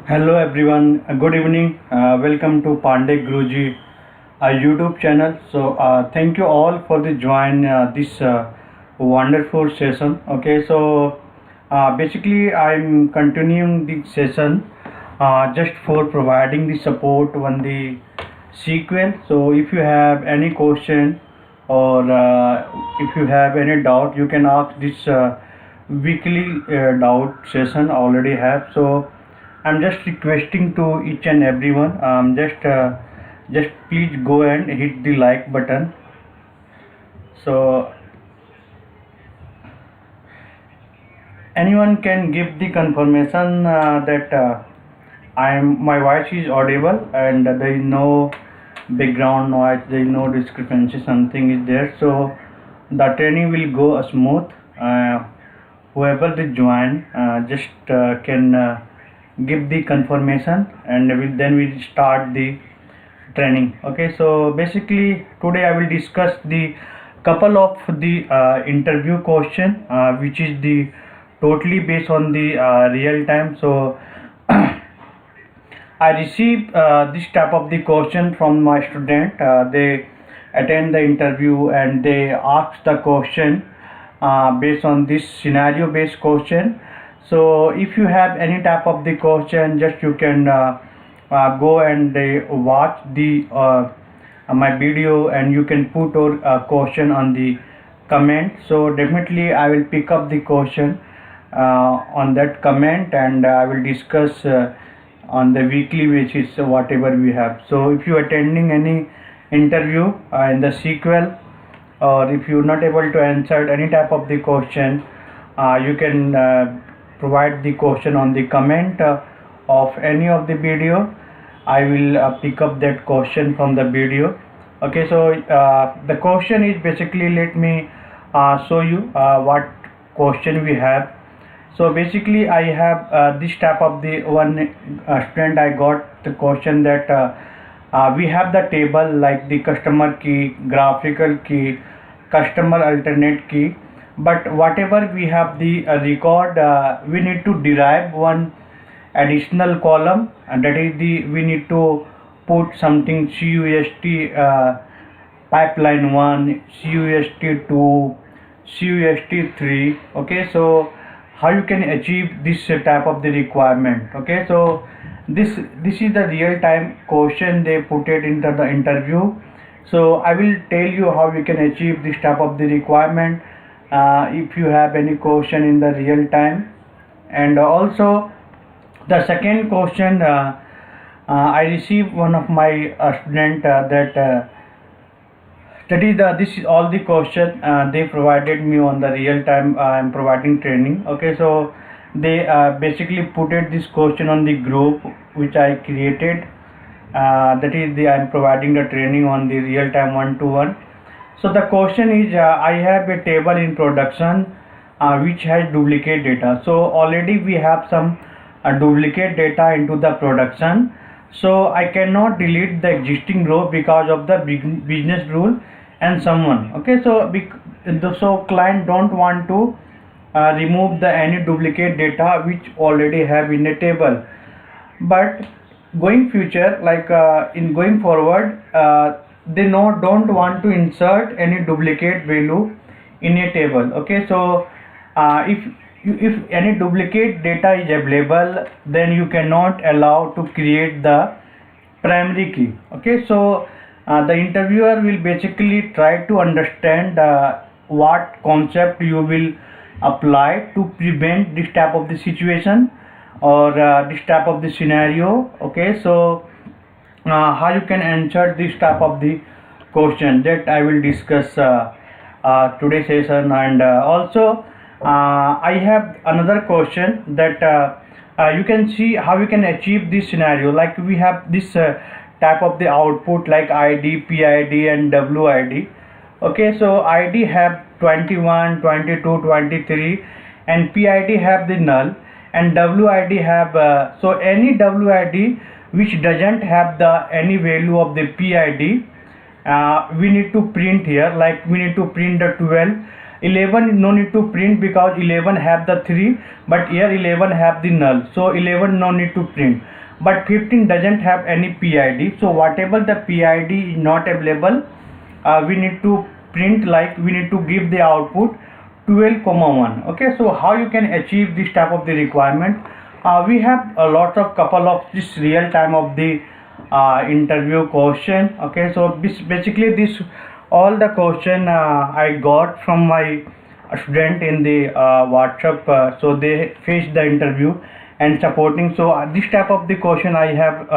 Hello everyone, good evening. Welcome to Pandey Guruji YouTube channel. Thank you all for the join this wonderful session. Okay, basically I'm continuing the session just for providing the support on the SQL. So if you have any question or if you have any doubt, you can ask this weekly doubt session already have. So I'm just requesting to each and everyone, just please go and hit the like button. So anyone can give the confirmation that my voice is audible and there is no background noise, there is no discrepancy, something is there. So the training will go smooth. Whoever they join, just can give the confirmation, and then we'll start the training. Okay, so basically today I will discuss the couple of the interview question, which is the totally based on the real time. So I receive this type of the question from my student. They attend the interview and they ask the question based on this scenario based question. So if you have any type of the question, just you can go and watch the my video, and you can put your question on the comment. So definitely I will pick up the question on that comment, and I will discuss on the weekly basis whatever we have. So if you attending any interview in the SQL, or if you're not able to answer any type of the question, you can provide the question on the comment of any of the video. I will pick up that question from the video. Okay, so the question is basically, let me show you what question we have. So basically I have this type of the one student. I got the question that we have the table like the customer key, graphical key, customer alternate key, but whatever we have the record, we need to derive one additional column, and that is the we need to put something CUST pipeline 1, CUST 2, CUST 3. Okay, so how you can achieve this type of the requirement. Okay, so this is the real time question they put it into the interview. So I will tell you how you can achieve this type of the requirement if you have any question in the real time. And also the second question, I received one of my student that is this is all the question they provided me on the real time. I'm providing training. Okay, so they basically put it this question on the group which I created. That is the I'm providing the training on the real time 1-to-1. So the question is, I have a table in production which has duplicate data. So already we have some duplicate data into the production. So I cannot delete the existing row because of the business rule and someone. Okay, so client don't want to remove the any duplicate data which already have in a table. But going future, like in going forward, they don't want to insert any duplicate value in a table. Okay, so if any duplicate data is available, then you cannot allow to create the primary key. Okay, so the interviewer will basically try to understand what concept you will apply to prevent this type of the situation or this type of the scenario. Okay, so how you can answer this type of the question, that I will discuss today's session. And also I have another question that you can see how you can achieve this scenario. Like we have this type of the output like ID, PID and WID. Okay, so ID have 21, 22, 23, and PID have the null, and WID have so any WID which doesn't have the any value of the PID, we need to print here. Like we need to print the 12. 11 no need to print because 11 have the 3, but here 11 have the null, so 11 no need to print. But 15 doesn't have any PID, so whatever the PID is not available, we need to print, like we need to give the output 12,1. Okay, so how you can achieve this type of the requirement? We have a lot of couple of this real time of the interview question. Okay, so basically this all the question I got from my student in the WhatsApp, so they faced the interview and supporting. So this type of the question I have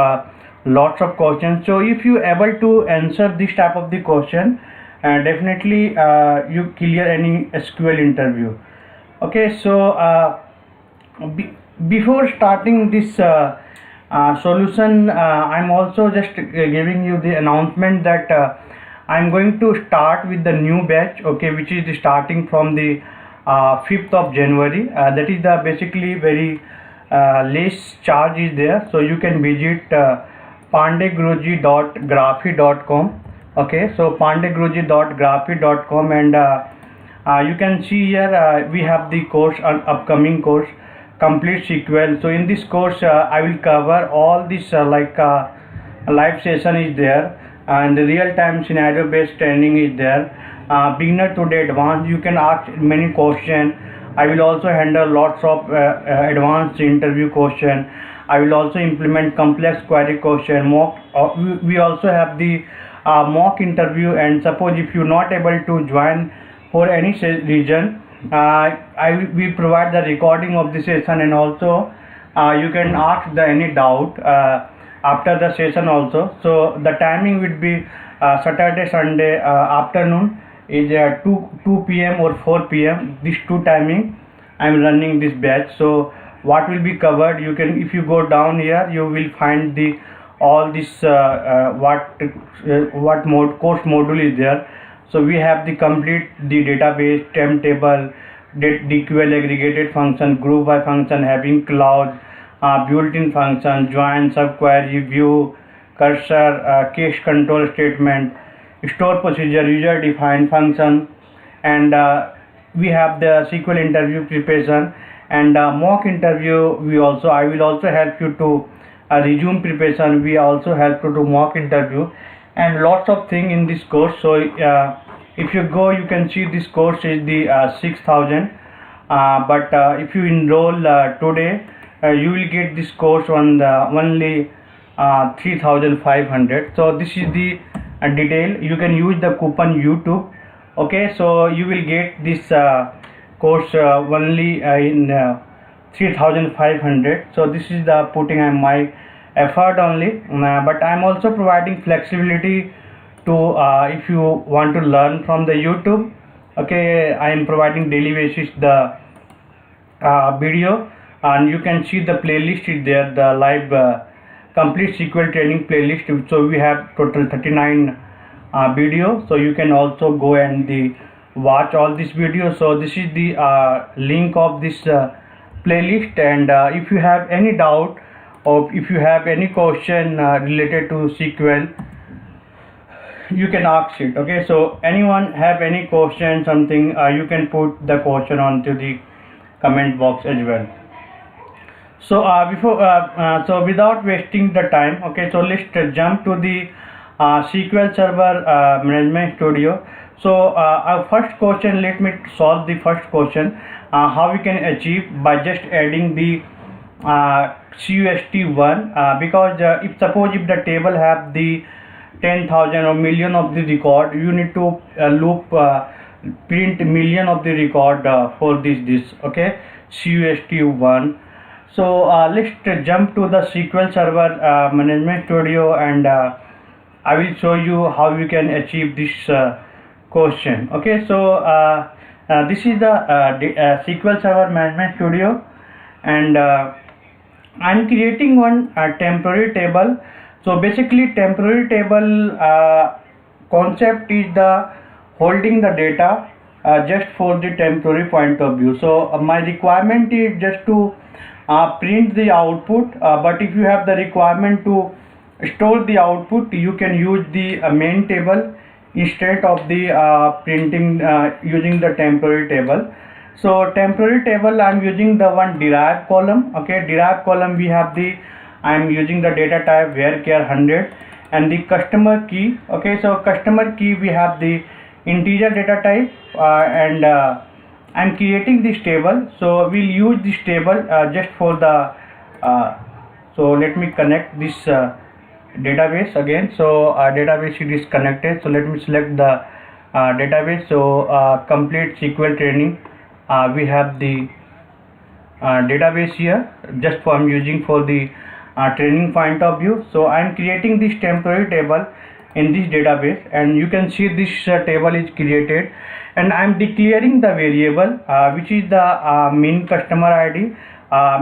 lots of questions. So if you able to answer this type of the question, definitely you clear any SQL interview. Okay, so before starting this solution, I'm also just giving you the announcement that I'm going to start with the new batch, okay, which is starting from the 5th of January. That is the basically very less charge is there, so you can visit pandeyguruji.graphy.com. Okay, so pandeyguruji.graphy.com, and you can see here we have the course, upcoming course, complete SQL. So in this course I will cover all this live session is there, and the real-time scenario-based training is there. Beginner to the advanced, you can ask many questions. I will also handle lots of advanced interview question. I will also implement complex query question. Mock. We also have the mock interview. And suppose if you're not able to join for any reason, we provide the recording of the session, and also you can ask any doubt after the session also. So the timing would be Saturday, Sunday afternoon is 2 p.m. or 4 p.m. These two timing I am running this batch. So what will be covered, you can, if you go down here, you will find the all this what mode course module is there. So we have the complete the database, temp table, DQL aggregated function, group by function, having clause, built-in function, join, subquery, view, cursor, case control statement, store procedure, user defined function, and we have the SQL interview preparation and mock interview. I will also help you to resume preparation. We also help you to mock interview and lots of things in this course. So if you go, you can see this course is the 6,000, but if you enroll today, you will get this course on the only 3,500. So this is the detail. You can use the coupon YouTube. Okay, so you will get this course only in 3,500. So this is the putting my effort only, but I'm also providing flexibility to if you want to learn from the YouTube. Okay, I am providing daily basis the video, and you can see the playlist is there, the live complete SQL training playlist. So we have total 39 videos, so you can also go and watch all these videos. So this is the link of this playlist, and if you have any doubt or if you have any question related to SQL, you can ask it. Okay, so anyone have any question, something, you can put the question onto the comment box as well. So so without wasting the time, okay, so let's jump to the SQL Server Management Studio. So our first question, let me solve the first question, how we can achieve by just adding the CUST1, because if suppose if the table have the 10,000 or million of the record, you need to loop print million of the record for this okay, CUST1. So let's jump to the SQL Server Management Studio, and I will show you how you can achieve this question. Okay, so this is the SQL Server Management Studio, and I'm creating one temporary table. So basically temporary table concept is the holding the data just for the temporary point of view. So my requirement is just to print the output, but if you have the requirement to store the output, you can use the main table instead of the printing using the temporary table. So temporary table I'm using the one derived column. Okay, derived column we have the, I'm using the data type varchar 100 and the customer key. Okay, so customer key we have the integer data type and I'm creating this table. So we'll use this table just for the so let me connect this database again. So database is disconnected, so let me select the database. So complete SQL training, we have the database here, just for I'm using for the training point of view. So I'm creating this temporary table in this database, and you can see this table is created, and I'm declaring the variable which is the min customer ID,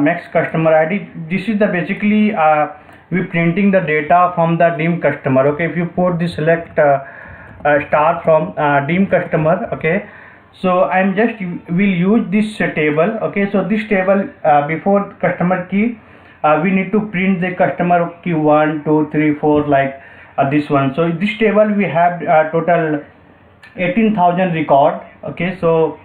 max customer ID. This is the basically we printing the data from the dim customer. Okay, if you put the select star from dim customer. Okay, so I'm just will use this table. Okay, so this table before customer key we need to print the customer key 1 2 3 4 like this one. So this table we have total 18,000 record. Okay, so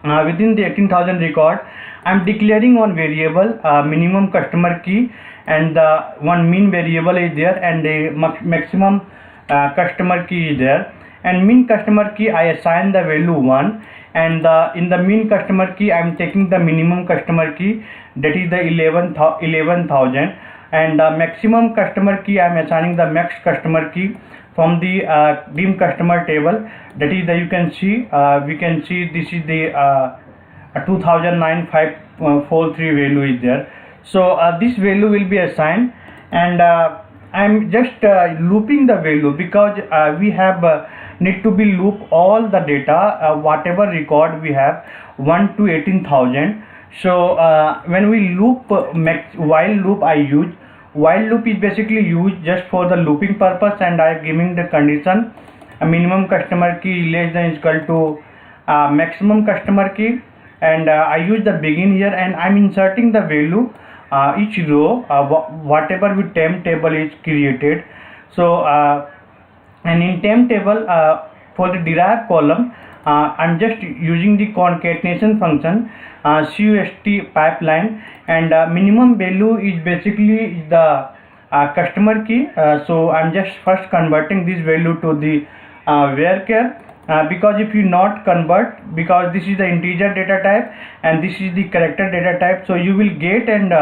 within the 18,000 record I'm declaring one variable minimum customer key, and the one min variable is there, and the maximum customer key is there. And min customer key I assign the value 1, and in the min customer key I'm taking the minimum customer key, that is the 11,000, and the maximum customer key I'm assigning the max customer key from the dim customer table, that is the, you can see we can see this is the 2009,543 value is there. So this value will be assigned, and I'm just looping the value because we have need to be loop all the data whatever record we have 1 to 18,000. So when we loop while loop I use, while loop is basically used just for the looping purpose, and I am giving the condition a minimum customer key less than equal to maximum customer key, and I use the begin here, and I'm inserting the value each row whatever with temp table is created. So and in temp table for the derived column I'm just using the concatenation function CUST pipeline, and minimum value is basically the customer key. So I'm just first converting this value to the varchar, because if you not convert, because this is the integer data type and this is the character data type, so you will get an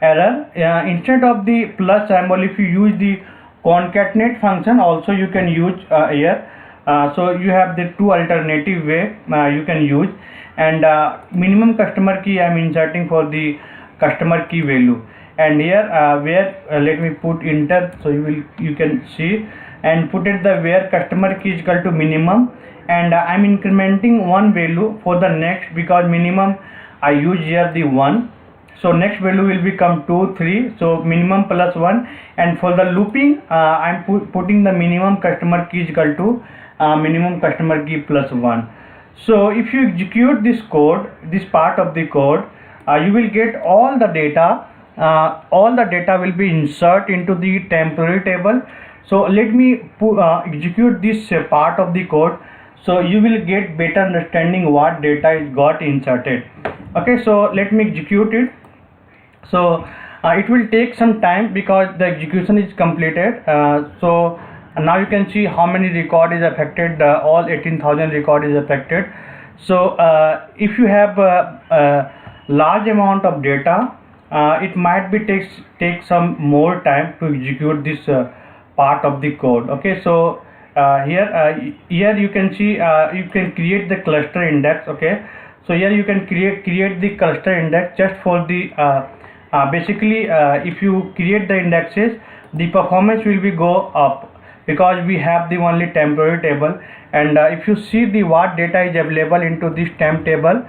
error. Instead of the plus symbol, if you use the concatenate function also you can use here. So you have the two alternative way you can use, and minimum customer key I am inserting for the customer key value, and here where let me put enter, so you can see and put it the where customer key is equal to minimum, and I'm incrementing one value for the next, because minimum I use here the 1. So next value will become 2 3, so minimum plus 1, and for the looping I'm putting the minimum customer key is equal to minimum customer key plus 1. So if you execute this code, this part of the code, you will get all the data will be insert into the temporary table. So let me execute this part of the code, so you will get better understanding what data is got inserted. Okay, so let me execute it. So it will take some time because the execution is completed. So now you can see how many record is affected. All 18,000 record is affected. So if you have a large amount of data, it might be take some more time to execute this part of the code. Okay, so here you can see you can create the cluster index. Okay, so here you can create the cluster index just for the basically if you create the indexes, the performance will be go up, because we have the only temporary table. And if you see the what data is available into this temp table,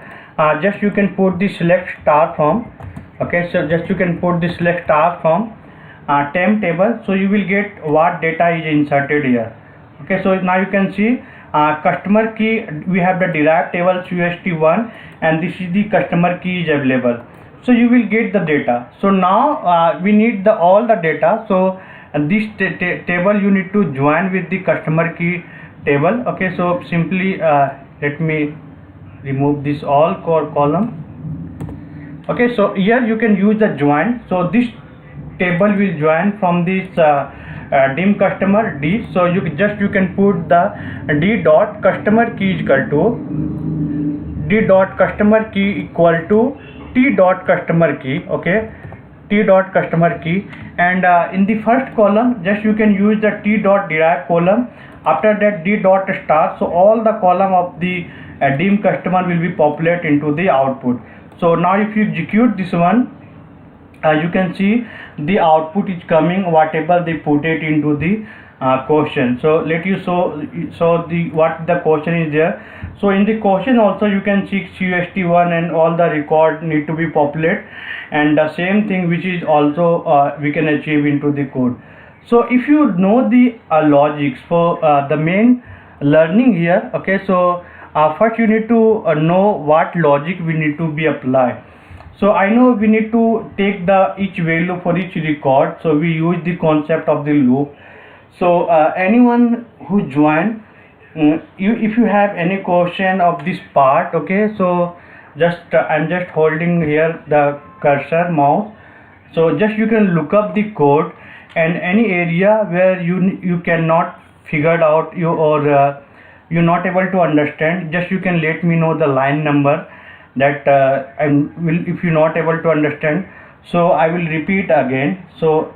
just you can put the select star from. Okay, so just you can put the select star from temp table, so you will get what data is inserted here. Okay, so now you can see customer key, we have the derived table CUST1, and this is the customer key is available, so you will get the data. So now we need all the data. So this table you need to join with the customer key table. Okay, so simply let me remove this all core column. Okay, so here you can use the join. So this table will join from this dim customer D. So you can put the D dot customer key is equal to D dot customer key equal to T dot customer key. Okay, T dot customer key, and in the first column just you can use the T dot derived column. After that D dot star. So all the column of the dim customer will be populated into the output. So now if you execute this one, you can see the output is coming whatever they put it into the question. So let you show the what the question is there. So in the question also you can see CUST1 and all the record need to be populated, and the same thing which is also we can achieve into the code. So if you know the logics for the main learning here, okay, so first you need to know what logic we need to be applied. So I know we need to take the each value for each record, so we use the concept of the loop. So anyone who join, if you have any question of this part, okay, so just I'm just holding here the cursor mouse. So just you can look up the code, and any area where you cannot figure out or you're not able to understand, just you can let me know the line number that if you're not able to understand, so I will repeat again. So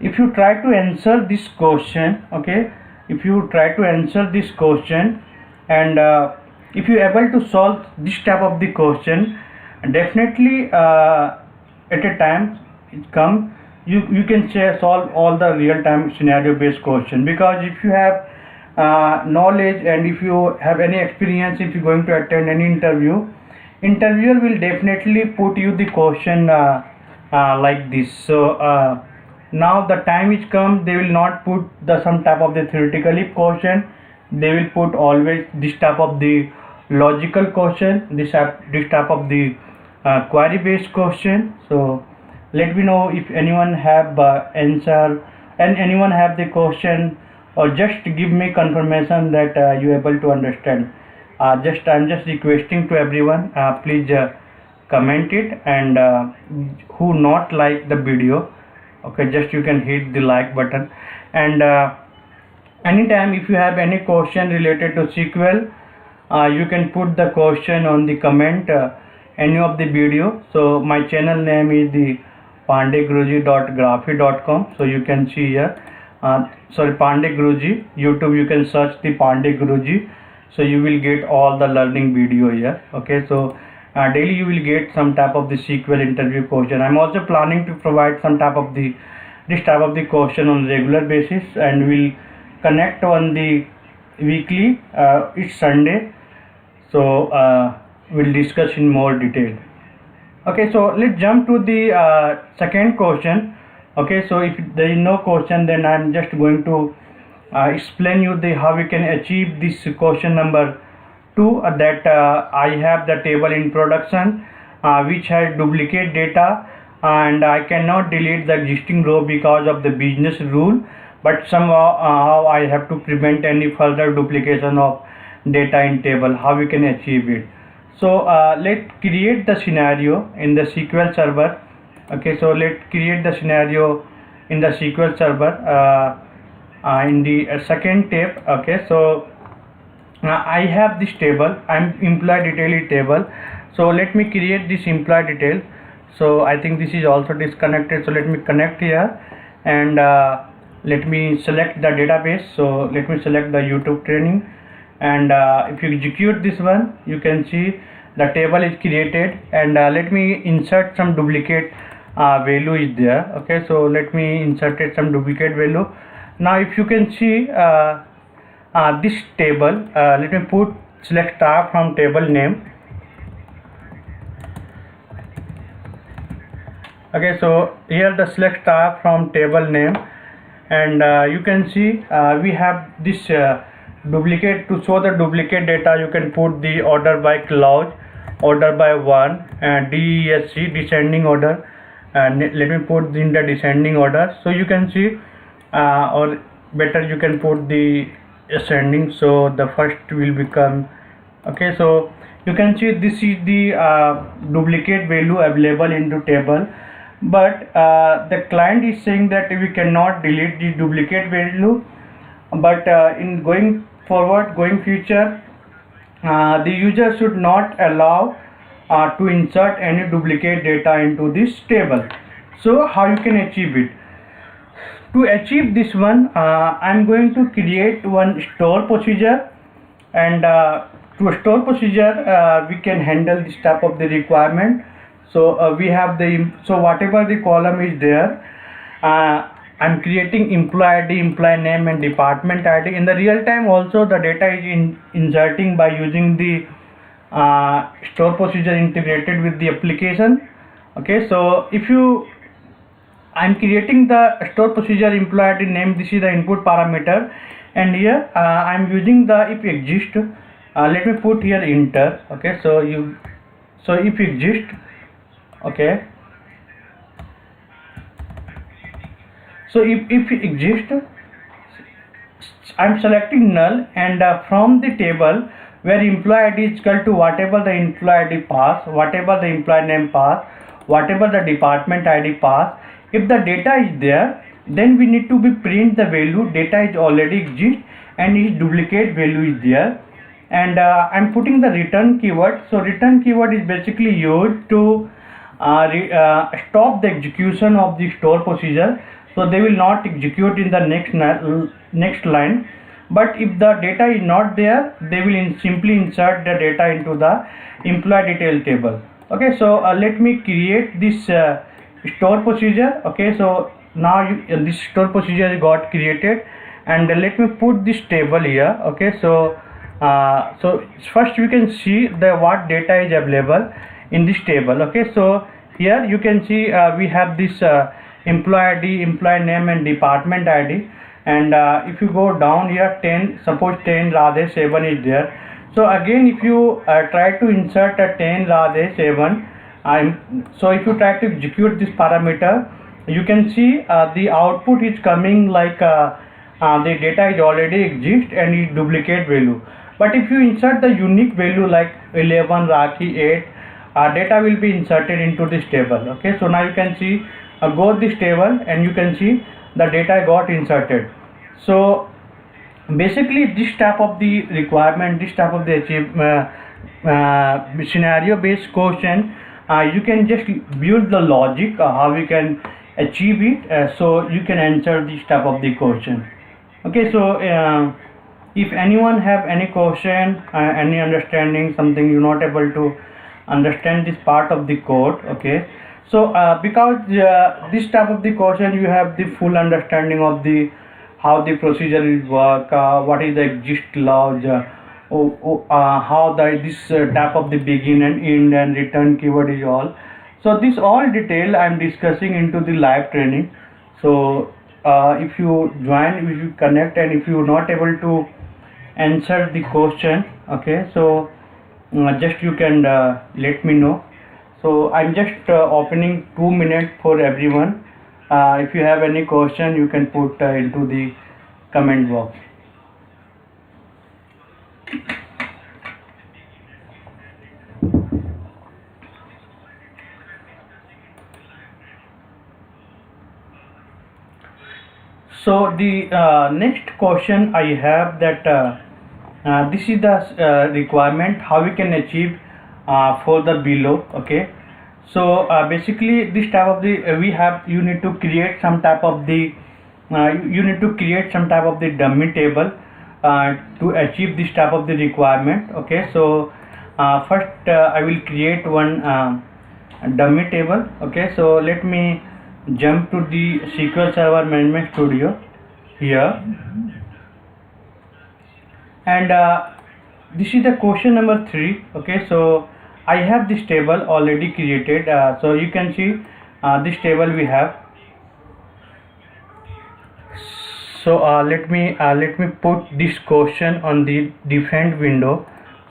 if you try to answer this question, okay, if you try to answer this question, and if you able to solve this type of the question, definitely at a time it come you can solve all the real-time scenario based question, because if you have knowledge and if you have any experience, if you're going to attend any interviewer will definitely put you the question like this. So now the time is come, they will not put the some type of the theoretically question, they will put always this type of the logical question, this type of the query based question. So let me know if anyone have answer and anyone have the question, or just give me confirmation that you able to understand. I'm just requesting to everyone, please comment it, and who not like the video, okay, just you can hit the like button, and anytime if you have any question related to SQL, you can put the question on the comment any of the video. So my channel name is the pandeyguruji.graphy.com. so you can see here sorry, Pandey Guruji, YouTube you can search the Pandey Guruji, so you will get all the learning video here. Okay, so daily you will get some type of the SQL interview question. I'm also planning to provide some type of the this type of the question on regular basis, and we'll connect on the weekly each Sunday. So we'll discuss in more detail. Okay, so let's jump to the second question. Okay, so if there is no question, then I'm just going to explain you the how we can achieve this question number 2, that I have the table in production which has duplicate data, and I cannot delete the existing row because of the business rule, but somehow I have to prevent any further duplication of data in table. How we can achieve it? So let's create the scenario in the SQL server. Okay, so let's create the scenario in the SQL server in the second tab. Okay, so I have this table, I'm employee detail table. So let me create this employee detail. So I think this is also disconnected, so let me connect here, and let me select the database. So let me select the YouTube training, and if you execute this one, you can see the table is created, and let me insert some duplicate value is there. Okay, so let me insert some duplicate value. Now if you can see this table, let me put select star from table name. Okay, so here the select star from table name, and you can see we have this duplicate. To show the duplicate data, you can put the order by clause, order by one, and DESC descending order, and let me put in the descending order. So you can see or better you can put the ascending, so the first will become okay. So you can see this is the duplicate value available into table, but the client is saying that we cannot delete the duplicate value, but in going forward, going future, the user should not allow to insert any duplicate data into this table. So how you can achieve it? To achieve this one, I'm going to create one store procedure, and to a store procedure we can handle this type of the requirement. So we have the, so whatever the column is there, I'm creating employee ID, employee name and department ID. In the real time also the data is inserting by using the store procedure integrated with the application. Okay, so if you, I'm creating the store procedure employee ID name, this is the input parameter, and here I'm using the if exist, let me put here enter. Okay, so you, so if exist, okay, so if exist, I'm selecting null, and from the table where employee ID is equal to whatever the employee ID pass, whatever the employee name pass, whatever the department ID pass, if the data is there, then we need to be print the value data is already exist and its duplicate value is there. And I'm putting the return keyword. So return keyword is basically used to stop the execution of the store procedure, so they will not execute in the next line. But if the data is not there, they will simply insert the data into the employee detail table. Okay, so let me create this store procedure. Okay, so now this store procedure got created, and let me put this table here. Okay, so so first you can see the what data is available in this table. Okay, so here you can see we have this employee ID, employee name and department ID, and if you go down here 10, suppose 10 rather 7 is there. So again if you try to insert a 10 rather 7, so if you try to execute this parameter, you can see the output is coming like the data is already exist and is duplicate value. But if you insert the unique value like 11 Rakhi 8, data will be inserted into this table. Okay, so now you can see go this table and you can see the data got inserted. So basically this type of the requirement, this type of the scenario based question, you can just build the logic how you can achieve it, so you can answer this type of the question. Okay, so if anyone have any question, any understanding, something you're not able to understand this part of the code. Okay, so because this type of the question you have the full understanding of the how the procedure is work, what is the exist clause, how this type of the begin and end and return keyword is all. So this all detail I'm discussing into the live training. So if you join, if you connect, and if you not able to answer the question, okay, so just you can let me know. So I'm just opening 2 minutes for everyone. If you have any question, you can put into the comment box. So the next question I have that this is the requirement how we can achieve for the below. Okay, so basically this type of the we have, you need to create some type of the you need to create some type of the dummy table to achieve this type of the requirement. Okay, so first I will create one dummy table. Okay, so let me jump to the SQL Server Management Studio here, and this is the question number 3. Okay, so I have this table already created, so you can see this table we have. So let me put this question on the different window,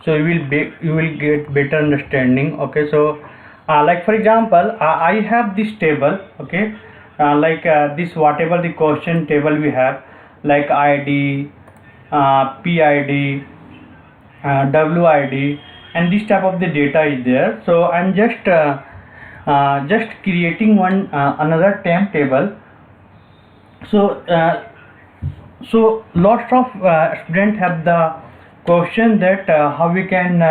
so you will get better understanding. Okay, so like for example I have this table. Okay, like this whatever the question table we have, like ID, PID, WID, and this type of the data is there. So I'm just creating one another temp table. So lots of students have the question that how we can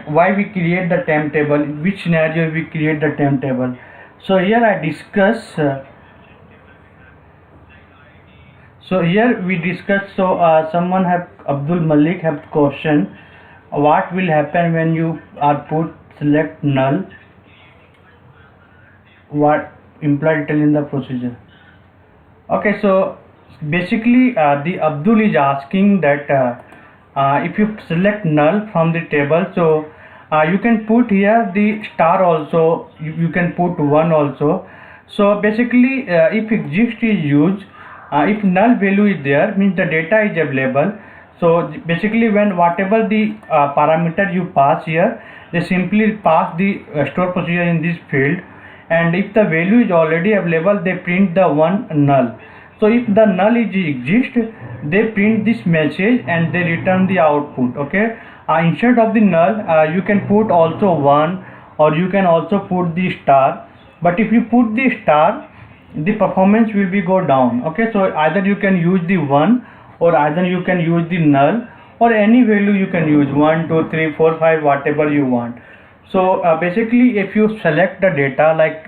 why we create the temp table, in which scenario we create the temp table. So here I discuss so here we discuss. So someone have Abdul Malik have question, what will happen when you are put select null, what implied detail in the procedure. Okay, so basically the Abdul is asking that if you select null from the table, so you can put here the star also, you can put 1 also. So basically if exist is used, if null value is there, means the data is available. So basically when whatever the parameter you pass here, they simply pass the store procedure in this field, and if the value is already available, they print the one null. So if the null is exist, they print this message and they return the output. Okay, instead of the null you can put also 1, or you can also put the star, but if you put the star, the performance will be go down. Okay, so either you can use the 1, or either you can use the null, or any value you can use 1, 2, 3, 4, 5, whatever you want. So basically if you select the data like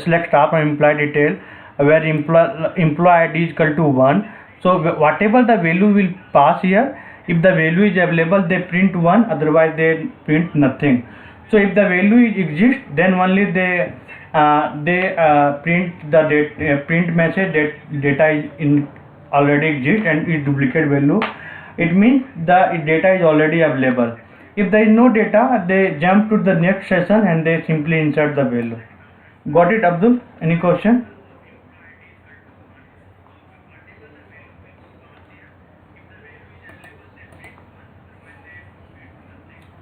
select star from employee detail, where employee ID is equal to 1, so whatever the value will pass here, if the value is available, they print 1, otherwise they print nothing. So if the value exists, then only they print the print message that data is in already exist and is duplicate value. It means the data is already available. If there is no data, they jump to the next session and they simply insert the value. Got it, Abdul? Any question?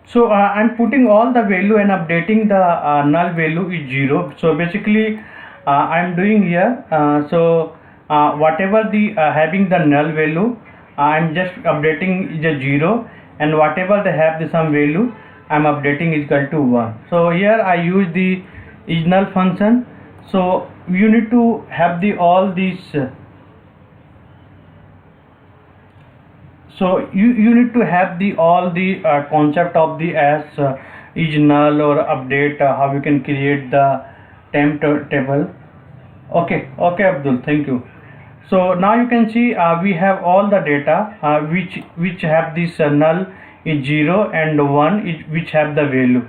So I'm putting all the value and updating the null value is 0. So basically I'm doing here whatever the having the null value, I'm just updating is a 0, and whatever they have the some value, I'm updating is equal to 1. So here I use the is null function. So you need to have the all these so you need to have the all the concept of the as is null or update, how you can create the temp table. Okay, Abdul, thank you. So now you can see we have all the data which have this null is 0 and 1 is which have the value.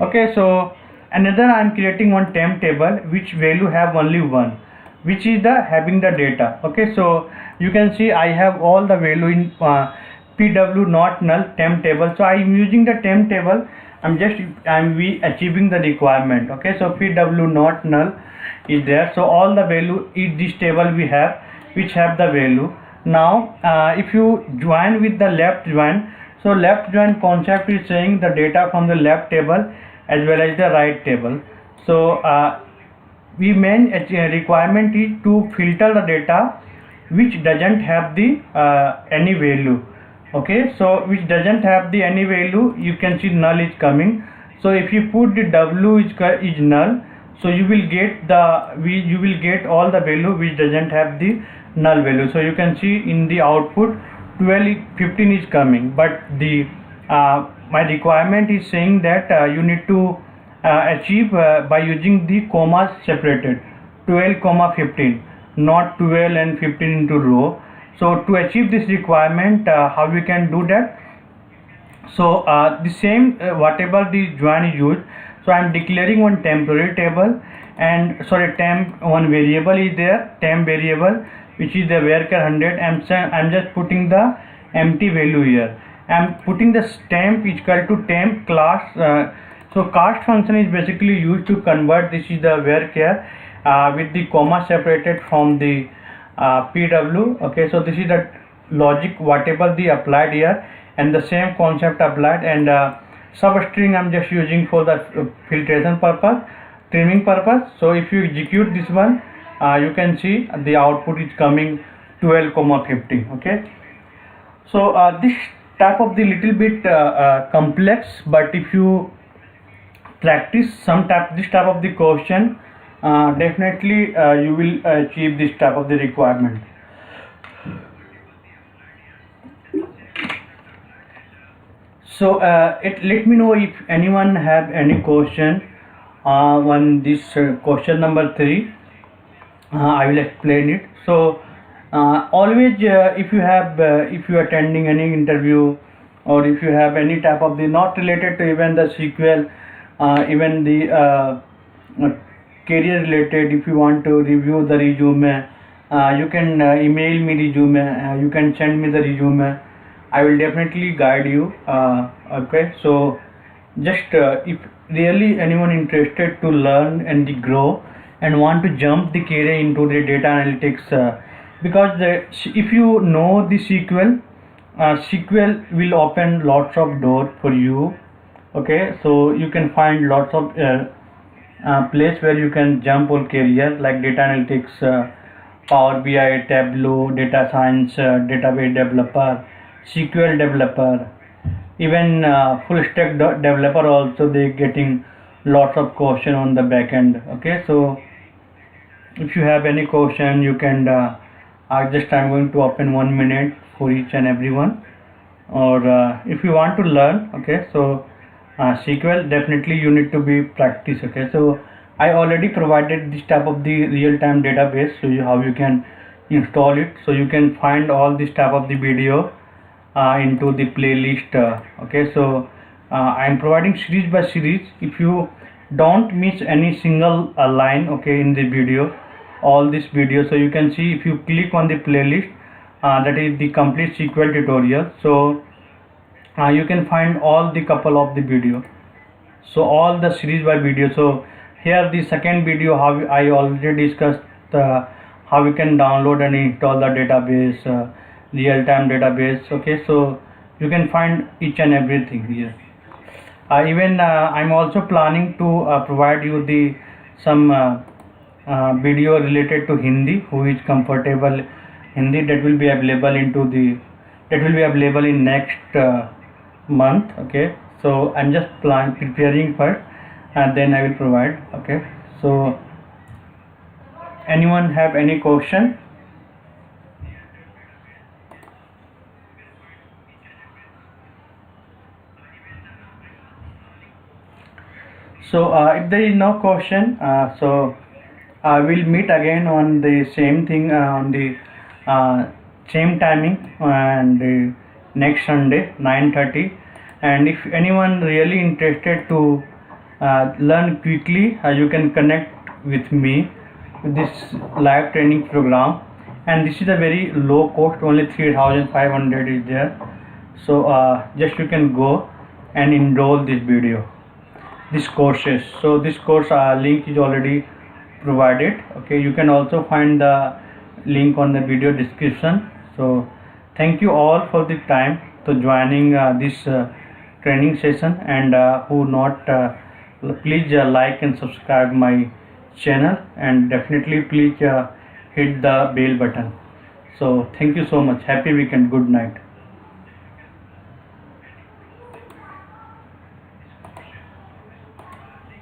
Okay, so another I am creating one temp table which value have only 1, which is the having the data. Okay, so you can see I have all the value in PW not null temp table. So I am using the temp table, I'm achieving the requirement. Okay, so PW not null is there, so all the value in this table we have which have the value. Now if you join with the left join, so left join concept is saying the data from the left table as well as the right table. So we main requirement is to filter the data which doesn't have the any value. Okay, so which doesn't have the any value, you can see null is coming. So if you put the W is null, so you will get all the value which doesn't have the null value. So you can see in the output 12 15 is coming, but the my requirement is saying that you need to achieve by using the commas separated 12 comma 15, not 12 and 15 into row. So to achieve this requirement, how we can do that? So the same whatever the join is used, so I am declaring one temporary table, and temp one variable is there, temp variable, which is the varchar 100. I'm just putting the empty value here. I'm putting the temp is equal to temp class. So cast function is basically used to convert, this is the varchar with the comma separated from the PW. Okay, so this is the logic whatever the applied here, and the same concept applied, and substring I'm just using for the filtration purpose, trimming purpose. So if you execute this one, you can see the output is coming 12 comma 15. Okay, So this type of the little bit complex, but if you practice this type of the question, definitely you will achieve this type of the requirement. So let me know if anyone have any question on this question number 3. I will explain it. So always if you are attending any interview, or if you have any type of the not related to even the SQL, even the uh, career related, if you want to review the resume, you can email me resume, you can send me the resume. I will definitely guide you. Okay, so just if really anyone interested to learn and to grow and want to jump the career into the data analytics, because if you know the SQL, SQL will open lots of doors for you. Okay, so you can find lots of place where you can jump on career like data analytics, Power BI, Tableau, data science, database developer, SQL developer, even full stack developer also. They getting lots of question on the back end. Okay, so if you have any question, you can I'm going to open 1 minute for each and everyone. Or if you want to learn, okay, so SQL definitely you need to be practice. Okay, so I already provided this type of the real-time database, so how you can install it. So you can find all this type of the video into the playlist. Okay, so I'm providing series by series. If you don't miss any single line, okay, in the video, all this video, so you can see if you click on the playlist, that is the complete SQL tutorial. So you can find all the couple of the video, so all the series by video. So here the second video, how I already discussed how you can download and install the database, real-time database. Okay, so you can find each and everything here. Even I'm also planning to provide you the some video related to Hindi, who is comfortable Hindi, that will be available in next month. Okay, so I'm just preparing first, and then I will provide. Okay, so anyone have any question? So if there is no question, so we'll meet again on the same thing, on the same timing, and next Sunday 9:30. And if anyone really interested to learn quickly, you can connect with me with this live training program. And this is a very low cost, only 3,500 is there. So just you can go and enroll this courses. So this course link is already provided. Okay, you can also find the link on the video description. So thank you all for the time to joining this training session, and who not please like and subscribe my channel, and definitely please hit the bell button. So thank you so much. Happy weekend. Good night.